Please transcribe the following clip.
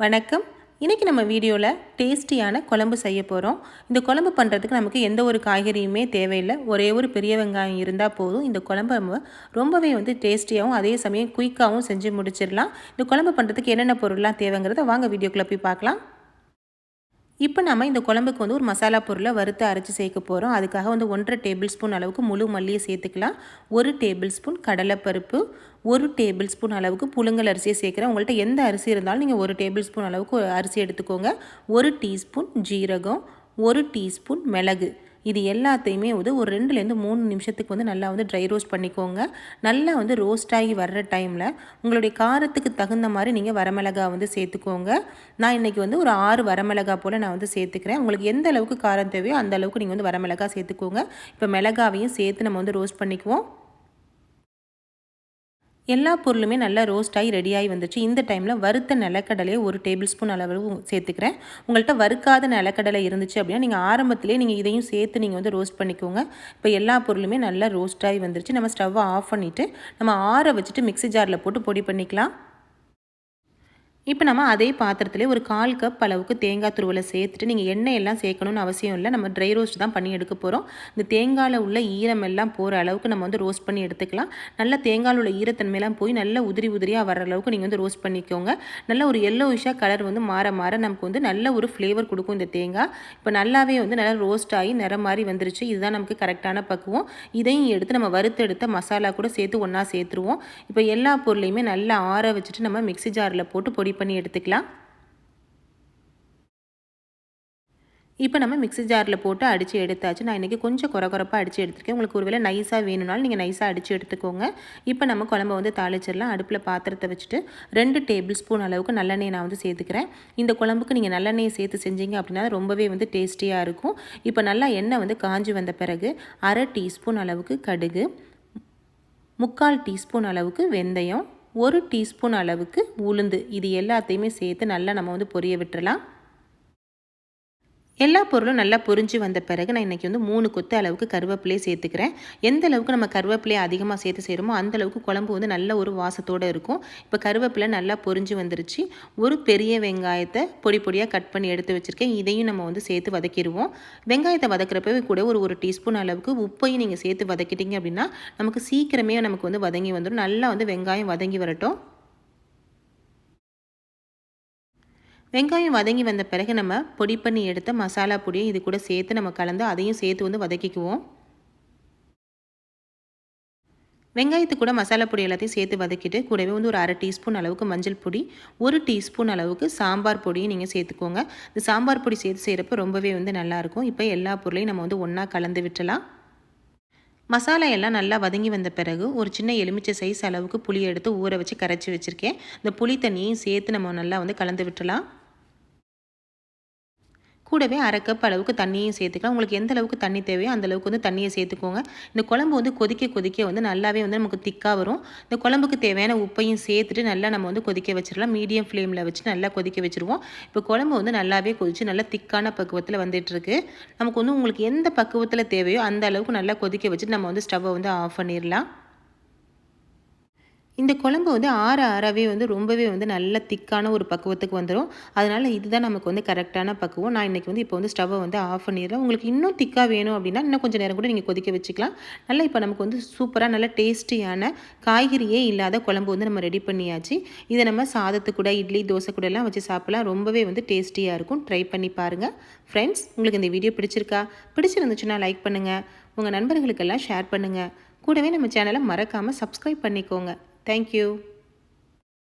வணக்கம். இன்றைக்கி நம்ம வீடியோவில் டேஸ்டியான குழம்பு செய்ய போகிறோம். இந்த குழம்பு பண்ணுறதுக்கு நமக்கு எந்த ஒரு காய்கறியுமே தேவையில்லை. ஒரே ஒரு பெரிய வெங்காயம் இருந்தால் போதும். இந்த குழம்பு நம்ம ரொம்பவே டேஸ்டியாகவும் அதே சமயம் குயிக்காகவும் செஞ்சு முடிச்சிடலாம். இந்த குழம்பு பண்ணுறதுக்கு என்னென்ன பொருள்லாம் தேவைங்கிறத வாங்க வீடியோக்குள்ளே போய் பார்க்கலாம். இப்போ நம்ம இந்த குழம்புக்கு ஒரு மசாலா பொருளை வறுத்து அரைச்சி சேர்க்க போகிறோம். அதுக்காக 1.5 டேபிள் ஸ்பூன் அளவுக்கு முழு மல்லியை சேர்த்துக்கலாம். 1 டேபிள் ஸ்பூன் கடலைப்பருப்பு, 1 டேபிள் ஸ்பூன் அளவுக்கு புழுங்கல் அரிசியை சேர்க்குறேன். உங்கள்கிட்ட எந்த அரிசி இருந்தாலும் நீங்கள் 1 டேபிள் ஸ்பூன் அளவுக்கு அரிசி எடுத்துக்கோங்க. 1 டீஸ்பூன் ஜீரகம், 1 டீஸ்பூன் மிளகு. இது எல்லாத்தையுமே ஒரு 2லேருந்து 3 நிமிஷத்துக்கு நல்லா ட்ரை ரோஸ்ட் பண்ணிக்கோங்க. நல்லா ரோஸ்ட் ஆகி வர்ற டைமில் உங்களுடைய காரத்துக்கு தகுந்த மாதிரி நீங்கள் வரமிளகா சேர்த்துக்கோங்க. நான் இன்றைக்கி ஒரு 6 வரமிளகா போல் நான் சேர்த்துக்கிறேன். உங்களுக்கு எந்த அளவுக்கு காரம் தேவையோ அந்த அளவுக்கு நீங்கள் வரமிளகா சேர்த்துக்கோங்க. இப்போ மிளகாவையும் சேர்த்து நம்ம ரோஸ்ட் பண்ணிக்குவோம். எல்லா பொருளுமே நல்லா ரோஸ்ட் ஆகி ரெடியாகி வந்துச்சு. இந்த டைமில் வறுத்த நிலக்கடலையை 1 டேபிள் ஸ்பூன் அளவு சேர்த்துக்கிறேன். உங்கள்கிட்ட வறுக்காத நிலக்கடலை இருந்துச்சு அப்படின்னா நீங்கள் ஆரம்பத்திலே நீங்கள் இதையும் சேர்த்து நீங்கள் ரோஸ்ட் பண்ணிக்கோங்க. இப்போ எல்லா பொருளுமே நல்லா ரோஸ்ட் ஆகி வந்துருச்சு. நம்ம ஸ்டவ்வை ஆஃப் பண்ணிவிட்டு நம்ம ஆற வச்சுட்டு மிக்ஸி ஜாரில் போட்டு பொடி பண்ணிக்கலாம். இப்போ நம்ம அதே பாத்திரத்தில் ஒரு 1/4 கப் அளவுக்கு தேங்காய் துருவலை சேர்த்துட்டு, நீங்கள் எண்ணெய் எல்லாம் சேர்க்கணும்னு அவசியம் இல்லை. நம்ம ட்ரை ரோஸ்ட் தான் பண்ணி எடுக்க போகிறோம். இந்த தேங்காயில் உள்ள ஈரம் எல்லாம் போகிற அளவுக்கு நம்ம ரோஸ்ட் பண்ணி எடுத்துக்கலாம். நல்லா தேங்காயில் உள்ள ஈரத்தன்மையெல்லாம் போய் நல்லா உதிரி உதிரியாக வர அளவுக்கு நீங்கள் ரோஸ்ட் பண்ணிக்கோங்க. நல்ல ஒரு எல்லோயிஷாக கலர் மாற மாற நமக்கு நல்ல ஒரு ஃப்ளேவர் கொடுக்கும் இந்த தேங்காய். இப்போ நல்லாவே நல்லா ரோஸ்ட் ஆகி நிறம் மாதிரி வந்துருச்சு. இதுதான் நமக்கு கரெக்டான பக்குவம். இதையும் எடுத்து நம்ம வறுத்து எடுத்த மசாலா கூட சேர்த்து ஒன்றா சேர்த்துருவோம். இப்போ எல்லா பொருளையுமே நல்லா ஆற வச்சுட்டு நம்ம மிக்ஸி ஜாரில் போட்டு பொடி பண்ணி எடுத்துக்கலாம். இப்போ நம்ம மிக்ஸி ஜாரில் போட்டு அடித்து எடுத்தாச்சு. நான் இன்றைக்கி கொஞ்சம் குறப்பாக அடித்து எடுத்துருக்கேன். உங்களுக்கு ஒருவேளை நைஸாக வேணும்னாலும் நீங்கள் நைஸாக அடித்து எடுத்துக்கோங்க. இப்போ நம்ம குழம்பை தாளிச்சிடலாம். அடுப்பில் பாத்திரத்தை வச்சுட்டு 2 டேபிள் ஸ்பூன் அளவுக்கு நல்லெண்ணெய் நான் சேர்த்துக்கிறேன். இந்த குழம்புக்கு நீங்கள் நல்லெண்ணெயை சேர்த்து செஞ்சீங்க அப்படின்னா ரொம்பவே டேஸ்டியாக இருக்கும். இப்போ நல்லா எண்ணெய் காஞ்சி வந்த பிறகு 1/2 டீஸ்பூன் அளவுக்கு கடுகு, 3/4 டீஸ்பூன் அளவுக்கு வெந்தயம், 1 டீஸ்பூன் அளவுக்கு உளுந்து, இது எல்லாத்தையுமே சேர்த்து நல்லா நம்ம பொரிய விட்டுறலாம். எல்லா பொருளும் நல்லா பொரிஞ்சு வந்த பிறகு நான் இன்றைக்கி 3 கொத்து அளவுக்கு கருவேப்பிலையை சேர்த்துக்கிறேன். எந்த அளவுக்கு நம்ம கருவேப்பிலையை அதிகமாக சேர்த்து செய்கிறோமோ அந்தளவுக்கு குழம்பு நல்ல ஒரு வாசத்தோடு இருக்கும். இப்போ கருவேப்பிலை நல்லா பொரிஞ்சு வந்துருச்சு. ஒரு பெரிய வெங்காயத்தை பொடி பொடியாக கட் பண்ணி எடுத்து வச்சுருக்கேன். இதையும் நம்ம சேர்த்து வதக்கிடுவோம். வெங்காயத்தை வதக்கிறப்பவே கூட ஒரு டீஸ்பூன் அளவுக்கு உப்பையும் நீங்கள் சேர்த்து வதக்கிட்டீங்க அப்படின்னா நமக்கு சீக்கிரமே நமக்கு வதங்கி வந்துடும். நல்லா வெங்காயம் வதங்கி வரட்டும். வெங்காயம் வதங்கி வந்த பிறகு நம்ம பொடி பண்ணி எடுத்த மசாலா பொடியை இது கூட சேர்த்து நம்ம கலந்து அதையும் சேர்த்து வதக்கிக்குவோம். வெங்காயத்து கூட மசாலா பொடி எல்லாத்தையும் சேர்த்து வதக்கிட்டு கூடவே ஒரு 1/2 டீஸ்பூன் அளவுக்கு மஞ்சள் பொடி, 1 டீஸ்பூன் அளவுக்கு சாம்பார் பொடியும் நீங்கள் சேர்த்துக்கோங்க. இந்த சாம்பார் பொடி சேர்த்து செய்கிறப்ப ரொம்பவே நல்லாயிருக்கும். இப்போ எல்லா பொருளையும் நம்ம ஒன்றா கலந்து விட்டுலாம். மசாலா எல்லாம் நல்லா வதங்கி வந்த பிறகு ஒரு சின்ன எலுமிச்சை சைஸ் அளவுக்கு புளி எடுத்து ஊற வச்சு கரைச்சி வச்சுருக்கேன். இந்த புளி தண்ணியையும் சேர்த்து நம்ம நல்லா கலந்து விட்டுலாம். கூடவே 1/2 கப் அளவுக்கு தண்ணியும் சேர்த்துக்கலாம். உங்களுக்கு எந்த அளவுக்கு தண்ணி தேவையோ அந்த அளவுக்கு தண்ணியை சேர்த்துக்கோங்க. இந்த குழம்பு கொதிக்க கொதிக்க நல்லாவே நமக்கு திக்காக வரும். இந்த குழம்புக்கு தேவையான உப்பையும் சேர்த்துட்டு நல்லா நம்ம கொதிக்க வச்சிடலாம். மீடியம் ஃப்ளேமில் வச்சு நல்லா கொதிக்க வச்சுருவோம். இப்போ குழம்பு நல்லாவே கொதிச்சு நல்லா திக்கான பக்குவத்தில் வந்துட்டுருக்கு. நமக்கு உங்களுக்கு எந்த பக்குவத்தில் தேவையோ அந்த அளவுக்கு நல்லா கொதிக்க வச்சுட்டு நம்ம ஸ்டவ்வை ஆஃப் பண்ணிடலாம். இந்த குழம்பு ஆற ஆறவே ரொம்பவே நல்ல திக்கான ஒரு பக்குவத்துக்கு வந்துடும். அதனால் இதுதான் நமக்கு கரெக்டான பக்குவம். நான் இன்றைக்கி இப்போ ஸ்டவ்வை ஆஃப் பண்ணிடுறேன். உங்களுக்கு இன்னும் திக்காக வேணும் அப்படின்னா இன்னும் கொஞ்சம் நேரம் கூட நீங்கள் கொதிக்க வச்சுக்கலாம். நல்லா இப்போ நமக்கு சூப்பராக நல்ல டேஸ்டியான காய்கறியே இல்லாத குழம்பு நம்ம ரெடி பண்ணியாச்சு. இதை நம்ம சாதத்து கூட இட்லி தோசை கூட எல்லாம் வச்சு சாப்பிடலாம். ரொம்பவே டேஸ்டியாக இருக்கும். ட்ரை பண்ணி பாருங்கள். ஃப்ரெண்ட்ஸ், உங்களுக்கு இந்த வீடியோ பிடிச்சிருந்துச்சுன்னா லைக் பண்ணுங்கள். உங்கள் நண்பர்களுக்கெல்லாம் ஷேர் பண்ணுங்கள். கூடவே நம்ம சேனலை மறக்காமல் சப்ஸ்கிரைப் பண்ணிக்கோங்க. Thank you.